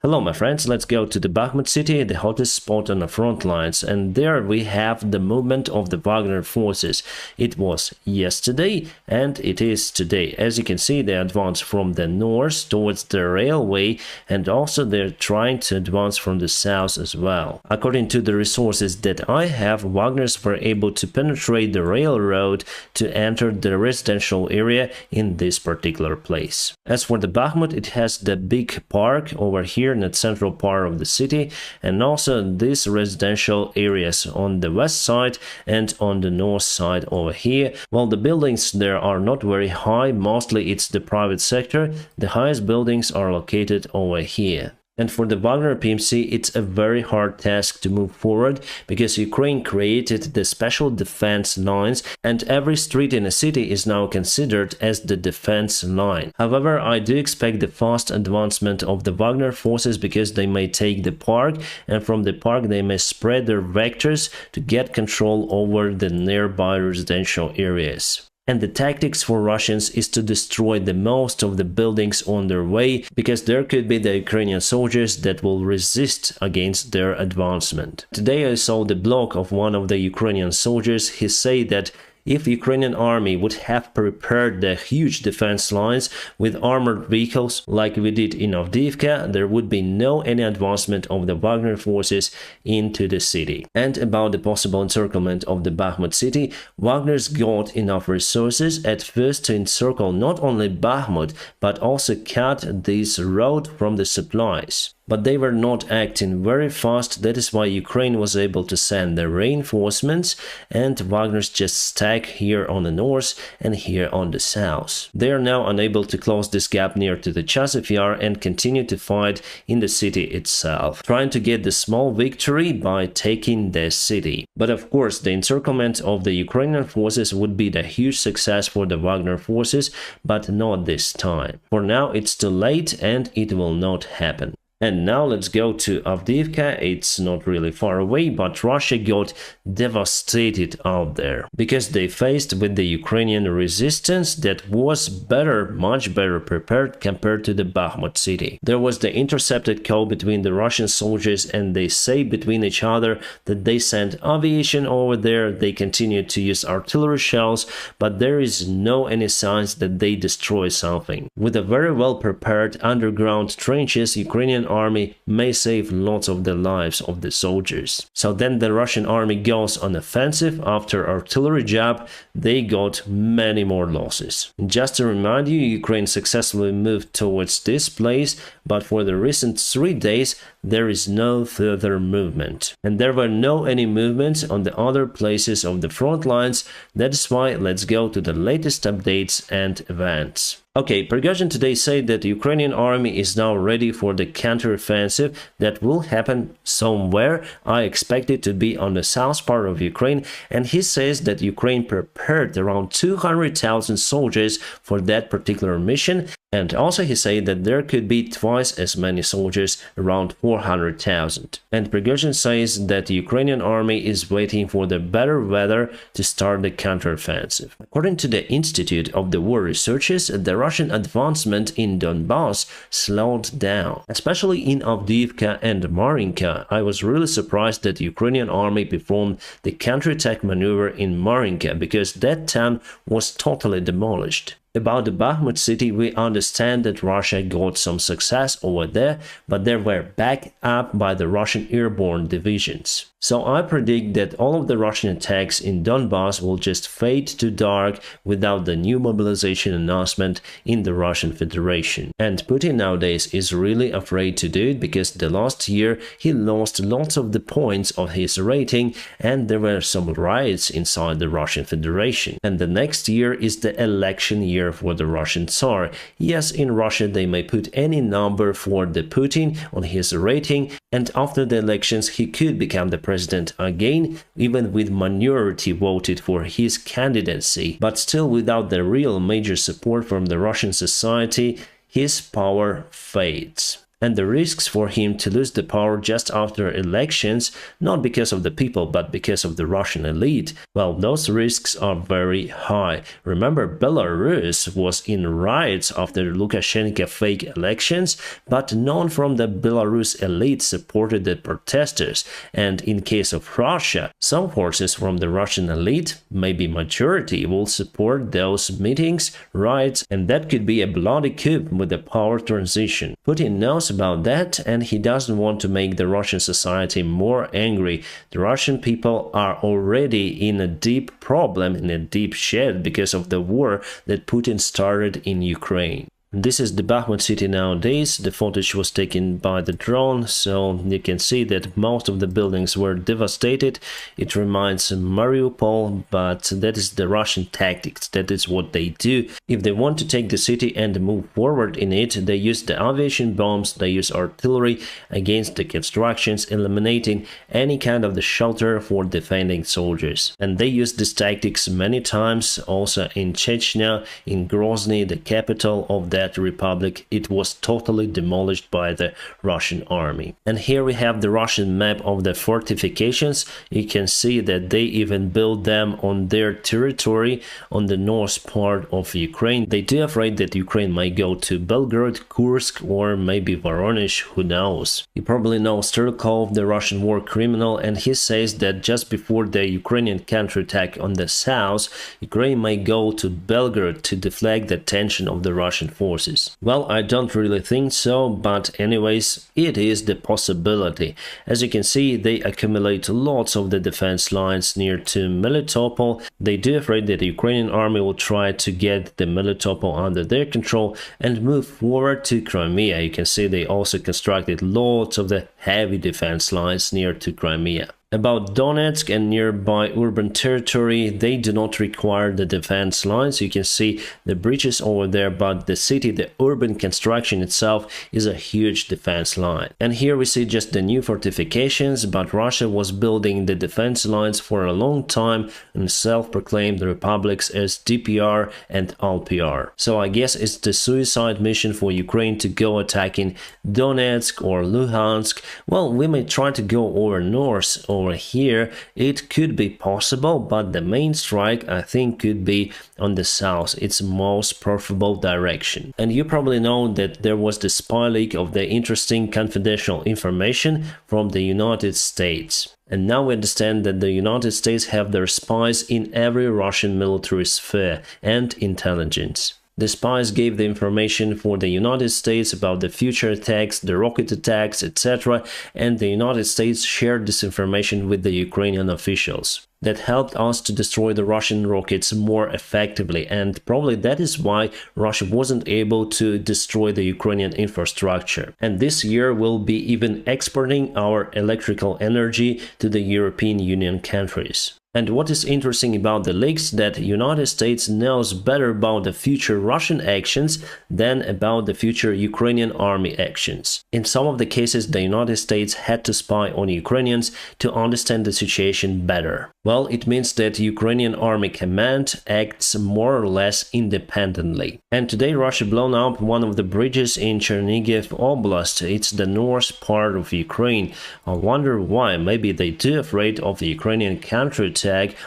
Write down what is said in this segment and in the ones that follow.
Hello my friends, let's go to the Bakhmut city, the hottest spot on the front lines, and there we have the movement of the Wagner forces. It was yesterday and it is today. As you can see, they advance from the north towards the railway, and also they're trying to advance from the south as well. According to the resources that I have, Wagners were able to penetrate the railroad to enter the residential area in this particular place. As for the Bakhmut, it has the big park over here in the central part of the city, and also these residential areas on the west side and on the north side over here. Well, the buildings there are not very high, mostly it's the private sector. The highest buildings are located over here. And for the Wagner PMC, it's a very hard task to move forward because Ukraine created the special defense lines, and every street in a city is now considered as the defense line. However, I do expect the fast advancement of the Wagner forces because they may take the park, and from the park they may spread their vectors to get control over the nearby residential areas. And the tactics for Russians is to destroy the most of the buildings on their way, because there could be the Ukrainian soldiers that will resist against their advancement. Today I saw the blog of one of the Ukrainian soldiers. He said that if the Ukrainian army would have prepared the huge defense lines with armored vehicles like we did in Avdiivka, there would be no any advancement of the Wagner forces into the city. And about the possible encirclement of the Bakhmut city, Wagners got enough resources at first to encircle not only Bakhmut, but also cut this road from the supplies. But they were not acting very fast. That is why Ukraine was able to send the reinforcements, and Wagners just stack here on the north and here on the south. They are now unable to close this gap near to the Chasiv Yar and continue to fight in the city itself, trying to get the small victory by taking the city. But of course, the encirclement of the Ukrainian forces would be the huge success for the Wagner forces, but not this time. For now, it's too late and it will not happen. And now let's go to Avdiivka. It's not really far away, but Russia got devastated out there because they faced with the Ukrainian resistance that was much better prepared compared to the Bakhmut city. There was the intercepted call between the Russian soldiers, and they say between each other that they sent aviation over there. They continued to use artillery shells, but there is no any signs that they destroy something. With a very well prepared underground trenches, Ukrainian army may save lots of the lives of the soldiers. So then the Russian army goes on offensive. After artillery jab, they got many more losses. Just to remind you, Ukraine successfully moved towards this place, but for the recent 3 days there is no further movement. And there were no any movements on the other places of the front lines. That is why let's go to the latest updates and events. Okay, Prigozhin today said that the Ukrainian army is now ready for the counteroffensive that will happen somewhere. I expect it to be on the south part of Ukraine, and he says that Ukraine prepared around 200,000 soldiers for that particular mission. And also he said that there could be twice as many soldiers, around 400,000. And Prigozhin says that the Ukrainian army is waiting for the better weather to start the counteroffensive. According to the Institute of the War Researchers, the Russian advancement in Donbas slowed down, especially in Avdiivka and Marinka. I was really surprised that the Ukrainian army performed the counterattack maneuver in Marinka because that town was totally demolished. About the Bakhmut city, we understand that Russia got some success over there, but they were backed up by the Russian airborne divisions. So I predict that all of the Russian attacks in Donbas will just fade to dark without the new mobilization announcement in the Russian Federation. And Putin nowadays is really afraid to do it because the last year he lost lots of the points of his rating, and there were some riots inside the Russian Federation. And the next year is the election year for the Russian Tsar. Yes, in Russia they may put any number for the Putin on his rating, and after the elections he could become the president again, even with minority voted for his candidacy. But still, without the real major support from the Russian society, his power fades. and the risks for him to lose the power just after elections, not because of the people but because of the Russian elite, well, those risks are very high. Remember, Belarus was in riots after Lukashenko fake elections, but none from the Belarus elite supported the protesters, and in case of Russia, some forces from the Russian elite, maybe majority, will support those meetings, riots, and that could be a bloody coup with the power transition. Putin knows about that, and he doesn't want to make the Russian society more angry. The Russian people are already in a deep problem, in a deep shed because of the war that Putin started in Ukraine. This is the Bakhmut city nowadays. The footage was taken by the drone, so you can see that most of the buildings were devastated. It reminds Mariupol, but that is the Russian tactics. That is what they do. If they want to take the city and move forward in it, they use the aviation bombs, they use artillery against the constructions, eliminating any kind of the shelter for defending soldiers. And they use these tactics many times, also in Chechnya, in Grozny, the capital of that republic. It was totally demolished by the Russian army. And here we have the Russian map of the fortifications. You can see that they even built them on their territory on the north part of Ukraine. They do afraid that Ukraine might go to Belgorod, Kursk, or maybe Voronezh, who knows. You probably know Sturkov, the Russian war criminal, and he says that just before the Ukrainian counterattack on the south, Ukraine might go to Belgorod to deflect the attention of the Russian forces. Well, I don't really think so, but anyways, it is the possibility. As you can see, they accumulate lots of the defense lines near to Melitopol. They do afraid that the Ukrainian army will try to get the Melitopol under their control and move forward to Crimea. You can see they also constructed lots of the heavy defense lines near to Crimea. About Donetsk and nearby urban territory, they do not require the defense lines. You can see the bridges over there, but the city, the urban construction itself is a huge defense line. And here we see just the new fortifications, but Russia was building the defense lines for a long time in self-proclaimed republics as DPR and LPR. So I guess it's the suicide mission for Ukraine to go attacking Donetsk or Luhansk. Well, we may try to go over north, over here. It could be possible, but the main strike I think could be on the south, its most preferable direction. And you probably know that there was the spy leak of the interesting confidential information from the United States. And now we understand that the United States have their spies in every Russian military sphere and intelligence. The spies gave the information for the United States about the future attacks, the rocket attacks, etc., and the United States shared this information with the Ukrainian officials. That helped us to destroy the Russian rockets more effectively, and probably that is why Russia wasn't able to destroy the Ukrainian infrastructure. And this year we'll be even exporting our electrical energy to the European Union countries. And what is interesting about the leaks, that the United States knows better about the future Russian actions than about the future Ukrainian army actions. In some of the cases, the United States had to spy on Ukrainians to understand the situation better. Well, it means that Ukrainian army command acts more or less independently. And today Russia blown up one of the bridges in Chernihiv Oblast. It's the north part of Ukraine. I wonder why. Maybe they too afraid of the Ukrainian counterattack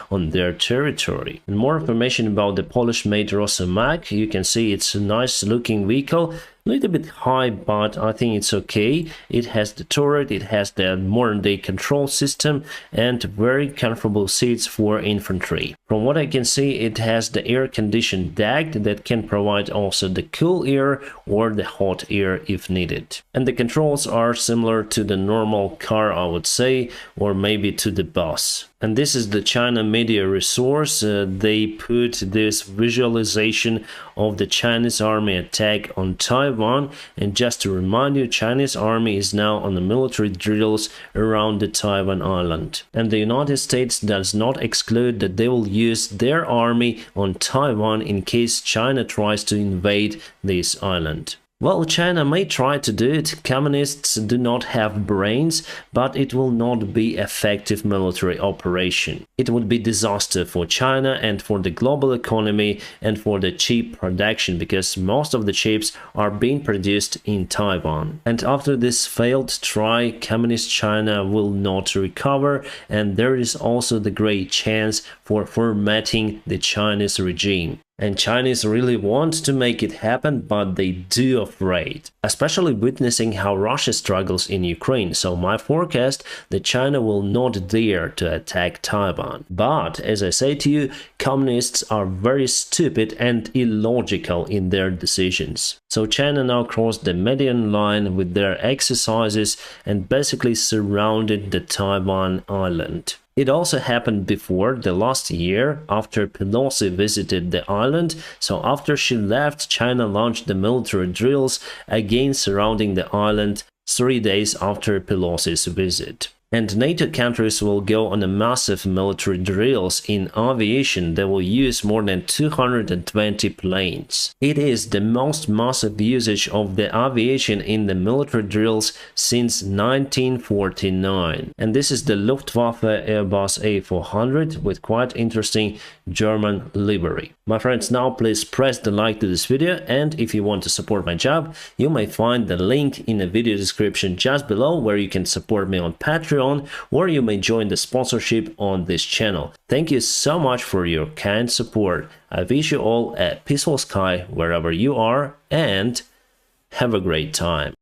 on their territory. And more information about the Polish-made Rosomak. You can see it's a nice looking vehicle. A little bit high, but I think it's okay. It has the turret, it has the modern-day control system, and very comfortable seats for infantry. From what I can see, it has the air-conditioned deck that can provide also the cool air or the hot air if needed. And the controls are similar to the normal car, I would say, or maybe to the bus. And this is the China media resource. They put this visualization of the Chinese army attack on Taiwan. And just to remind you, Chinese army is now on the military drills around the Taiwan island. And the United States does not exclude that they will use their army on Taiwan in case China tries to invade this island. Well, China may try to do it. Communists do not have brains, but it will not be effective military operation. It would be disaster for China and for the global economy and for the chip production, because most of the chips are being produced in Taiwan. And after this failed try, communist China will not recover, and there is also the great chance for formatting the Chinese regime. And Chinese really want to make it happen, but they do afraid, especially witnessing how Russia struggles in Ukraine. So my forecast that China will not dare to attack Taiwan. But as I say to you, communists are very stupid and illogical in their decisions. So China now crossed the median line with their exercises and basically surrounded the Taiwan island. It also happened before the last year after Pelosi visited the island. So after she left, China launched the military drills again surrounding the island 3 days after Pelosi's visit. And NATO countries will go on a massive military drills in aviation that will use more than 220 planes. It is the most massive usage of the aviation in the military drills since 1949. And this is the Luftwaffe Airbus A400 with quite interesting German livery. My friends, now please press the like to this video, and if you want to support my job, you may find the link in the video description just below where you can support me on Patreon, or you may join the sponsorship on this channel. Thank you so much for your kind support. I wish you all a peaceful sky wherever you are, and have a great time.